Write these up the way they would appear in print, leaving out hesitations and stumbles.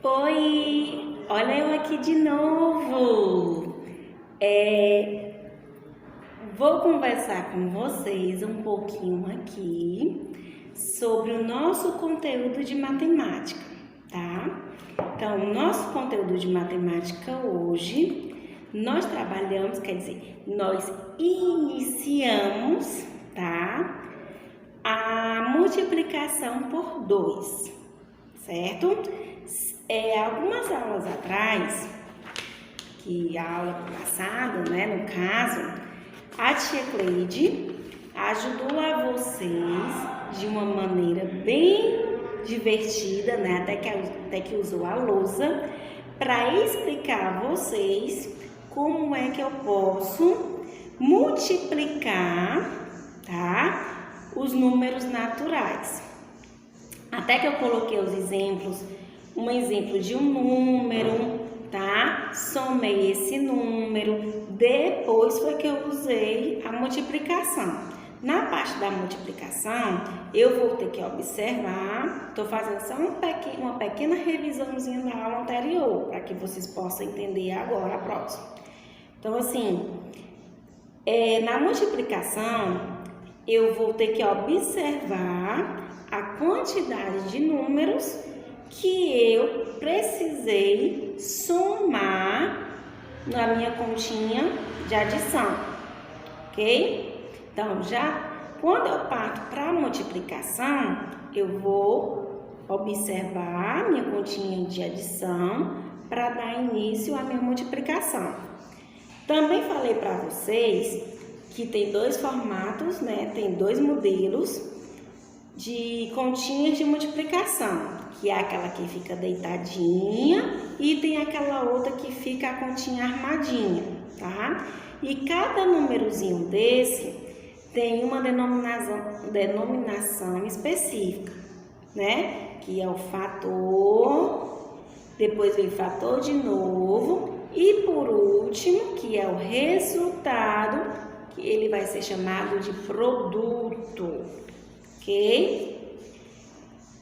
Oi, olha eu aqui de novo. Vou conversar com vocês um pouquinho aqui sobre o nosso conteúdo de matemática, tá? Então, o nosso conteúdo de matemática hoje, nós trabalhamos, quer dizer, nós iniciamos, tá? A multiplicação por 2, certo? Algumas aulas atrás, que a aula passada, né, no caso, a tia Cleide ajudou a vocês de uma maneira bem divertida, né, até que usou a lousa, para explicar a vocês como é que eu posso multiplicar, tá, os números naturais. Até que eu coloquei os exemplos, um exemplo de um número, tá? Somei esse número, depois foi que eu usei a multiplicação. Na parte da multiplicação, eu vou ter que observar, estou fazendo só uma pequena revisãozinha da aula anterior, para que vocês possam entender agora a próxima. Então, assim, na multiplicação, eu vou ter que observar a quantidade de números que eu precisei somar na minha continha de adição, ok? Então, quando eu parto para a multiplicação, eu vou observar a minha continha de adição para dar início à minha multiplicação. Também falei para vocês que tem dois formatos, né? Tem dois modelos de continhas de multiplicação, que é aquela que fica deitadinha e tem aquela outra que fica a continha armadinha, tá? E cada númerozinho desse tem uma denominação específica, né? Que é o fator, depois vem fator de novo e por último, que é o resultado, que ele vai ser chamado de produto. Ok?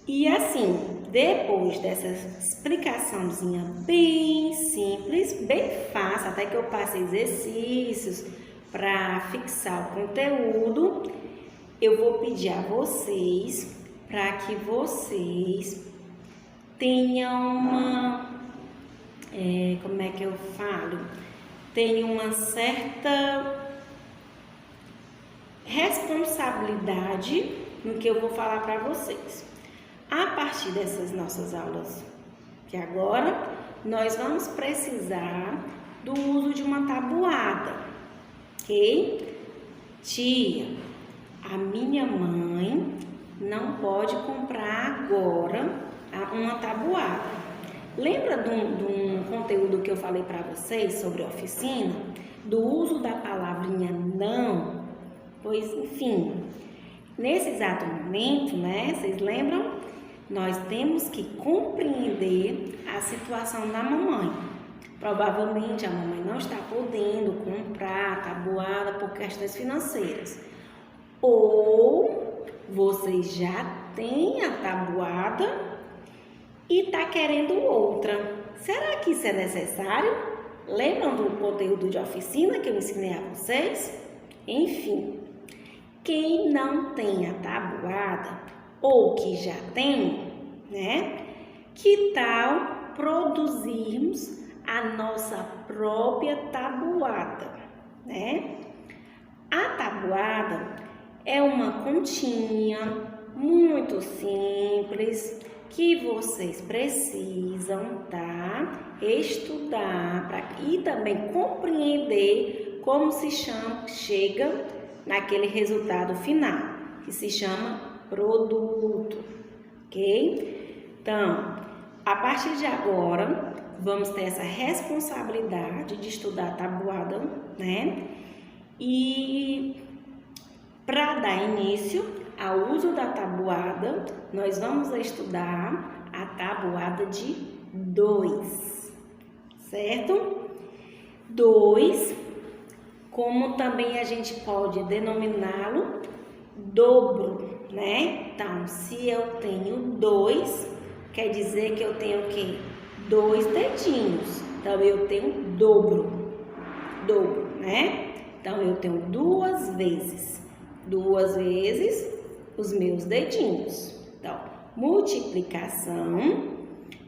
E assim, depois dessa explicaçãozinha bem simples, bem fácil, até que eu passe exercícios para fixar o conteúdo, eu vou pedir a vocês para que vocês tenham tenham uma certa responsabilidade no que eu vou falar para vocês. A partir dessas nossas aulas, que agora nós vamos precisar do uso de uma tabuada, ok? Tia, a minha mãe não pode comprar agora uma tabuada. Lembra de um conteúdo que eu falei para vocês sobre oficina? Do uso da palavrinha não? Pois, enfim, nesse exato momento, né, vocês lembram? Nós temos que compreender a situação da mamãe. Provavelmente a mamãe não está podendo comprar a tabuada por questões financeiras. Ou vocês já têm a tabuada e está querendo outra. Será que isso é necessário? Lembram do conteúdo de oficina que eu ensinei a vocês? Enfim, quem não tem a tabuada ou que já tem, né? Que tal produzirmos a nossa própria tabuada, né? A tabuada é uma continha muito simples que vocês precisam, tá? Estudar e também compreender como chega naquele resultado final, que se chama produto, ok? Então, a partir de agora, vamos ter essa responsabilidade de estudar a tabuada, né? E para dar início ao uso da tabuada, nós vamos estudar a tabuada de 2, certo? 2, como também a gente pode denominá-lo dobro, né? Então, se eu tenho 2, quer dizer que eu tenho o quê? 2 dedinhos. Então, eu tenho dobro, né? Então, eu tenho 2 vezes os meus dedinhos. Então, multiplicação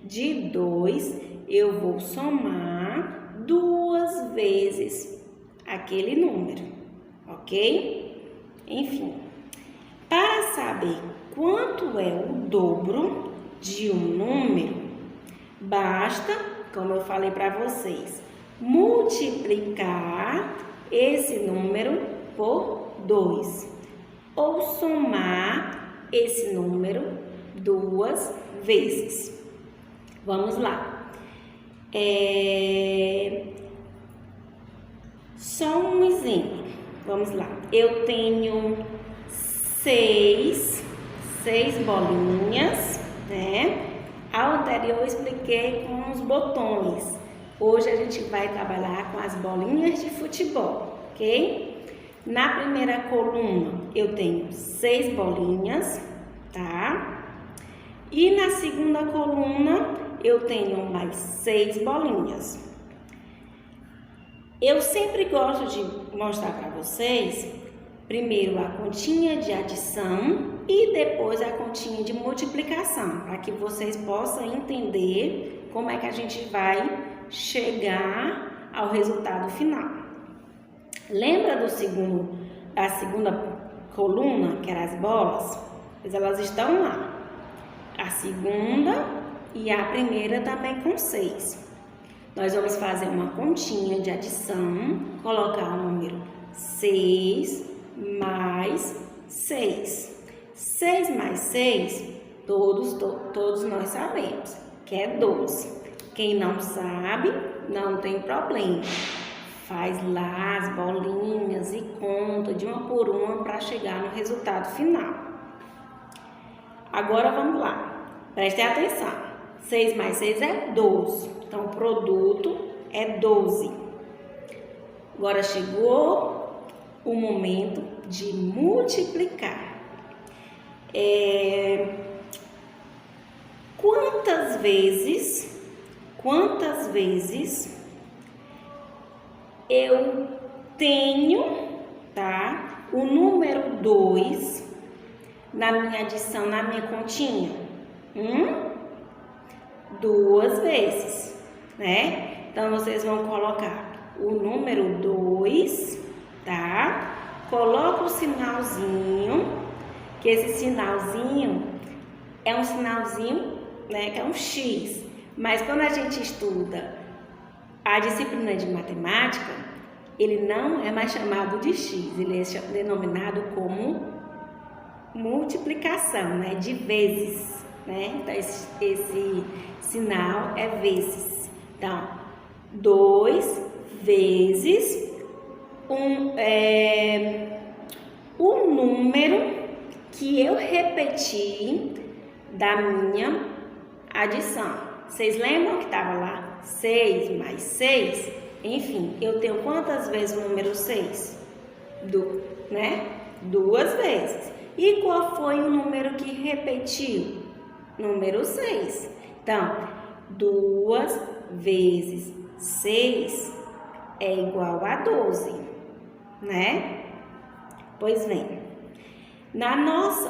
de 2, eu vou somar 2 vezes aquele número, ok? Enfim, para saber quanto é o dobro de um número, basta, como eu falei para vocês, multiplicar esse número por 2 ou somar esse número 2 vezes. Vamos lá. Só um exemplo. Vamos lá. Eu tenho 6 bolinhas, né? Ao anterior eu expliquei com os botões. Hoje a gente vai trabalhar com as bolinhas de futebol, ok? Na primeira coluna eu tenho 6 bolinhas, tá? E na segunda coluna eu tenho mais 6 bolinhas. Eu sempre gosto de mostrar para vocês, primeiro a continha de adição e depois a continha de multiplicação, para que vocês possam entender como é que a gente vai chegar ao resultado final. Lembra da segunda coluna, que eram as bolas? Pois elas estão lá. A segunda e a primeira também com 6. Nós vamos fazer uma continha de adição, colocar o número 6 mais 6. 6 mais 6, todos nós sabemos, que é 12. Quem não sabe, não tem problema. Faz lá as bolinhas e conta de uma por uma para chegar no resultado final. Agora vamos lá. Prestem atenção. 6 mais 6 é 12. Então, o produto é 12. Agora chegou o momento de multiplicar. Quantas vezes eu tenho, tá, o número 2 na minha adição, na minha continha? 2 vezes, né? Então, vocês vão colocar o número 2, tá? Coloca o sinalzinho, que esse sinalzinho é um sinalzinho, né, que é um X. Mas quando a gente estuda a disciplina de matemática, ele não é mais chamado de X, ele é denominado como multiplicação, né, de vezes, né? Então, esse sinal é vezes. Então, 2 vezes o número que eu repeti da minha adição. Vocês lembram que estava lá 6 mais 6? Enfim, eu tenho quantas vezes o número 6? 2 vezes. E qual foi o número que repetiu? Número 6. Então, 2 vezes 6 é igual a 12, né? Pois bem, na nossa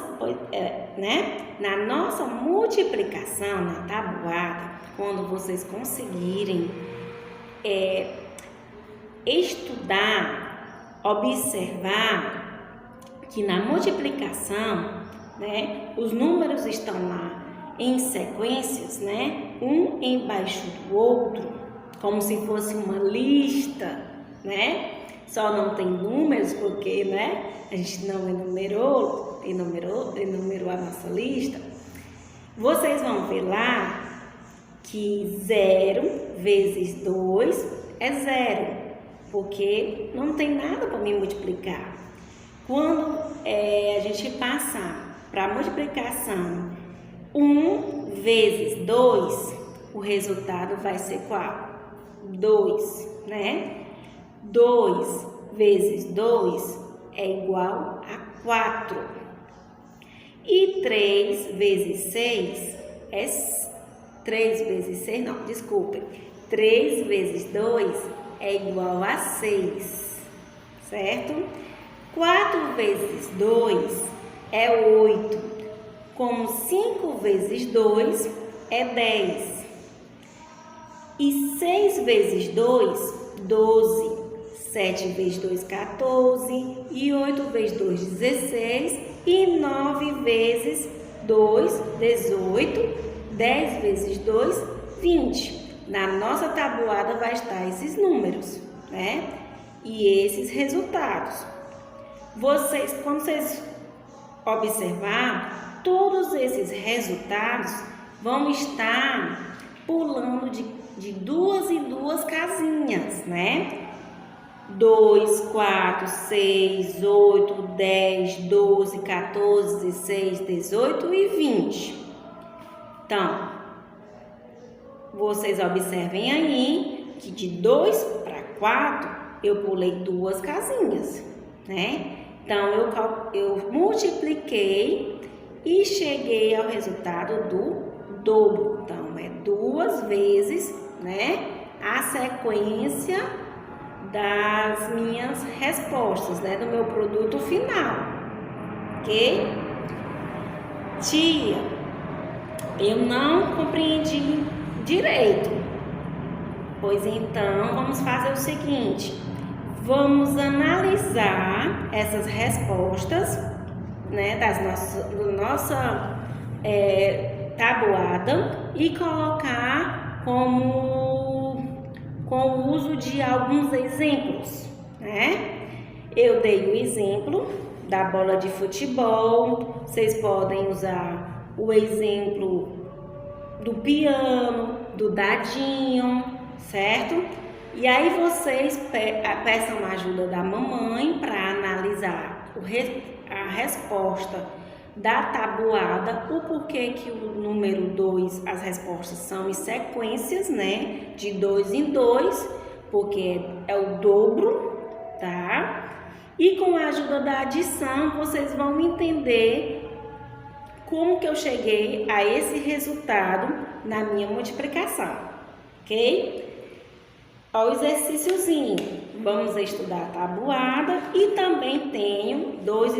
multiplicação, na tabuada, quando vocês conseguirem estudar, observar que na multiplicação, né, os números estão lá em sequências, né, um embaixo do outro, como se fosse uma lista, né? Só não tem números porque, né, a gente não enumerou a nossa lista. Vocês vão ver lá que 0 vezes 2 é 0, porque não tem nada para me multiplicar. Quando a gente passar para a multiplicação 1 vezes 2, o resultado vai ser qual? 2, né? 2 vezes 2 é igual a 4. E 3 vezes 6 3 vezes 6, não, desculpem. 3 vezes 2 é igual a 6, certo? 4 vezes 2 é 8. Como 5 vezes 2 é 10. E 6 vezes 2, 12. 7 vezes 2, 14. E 8 vezes 2, 16. E 9 vezes 2, 18. 10 vezes 2, 20. Na nossa tabuada vai estar esses números, né? E esses resultados. Quando vocês observar, todos esses resultados vão estar pulando de duas em duas casinhas, né? 2, 4, 6, 8, 10, 12, 14, 16, 18 e 20. Então, vocês observem aí que de 2 para 4 eu pulei duas casinhas, né? Então, eu multipliquei e cheguei ao resultado do dobro. Então, é 2 vezes, né, a sequência das minhas respostas, né, do meu produto final, ok? Tia, eu não compreendi direito. Pois então, vamos fazer o seguinte, vamos analisar essas respostas, né, da nossa tabuada e colocar com o uso de alguns exemplos, né? Eu dei o exemplo da bola de futebol, vocês podem usar o exemplo do piano, do dadinho, certo? E aí vocês peçam a ajuda da mamãe para analisar a resposta da tabuada, o porquê que o número 2, as respostas são em sequências, né? De 2 em 2, porque é o dobro, tá? E com a ajuda da adição, vocês vão entender como que eu cheguei a esse resultado na minha multiplicação, ok? Ó, o exercíciozinho. Vamos estudar a tabuada e também tenho 2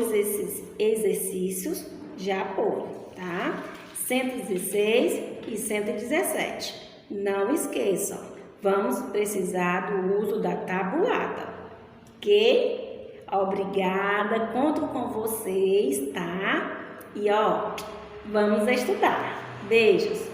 exercícios de apoio, tá? 116 e 117. Não esqueçam, vamos precisar do uso da tabuada, ok? Obrigada, conto com vocês, tá? E ó, vamos estudar. Beijos!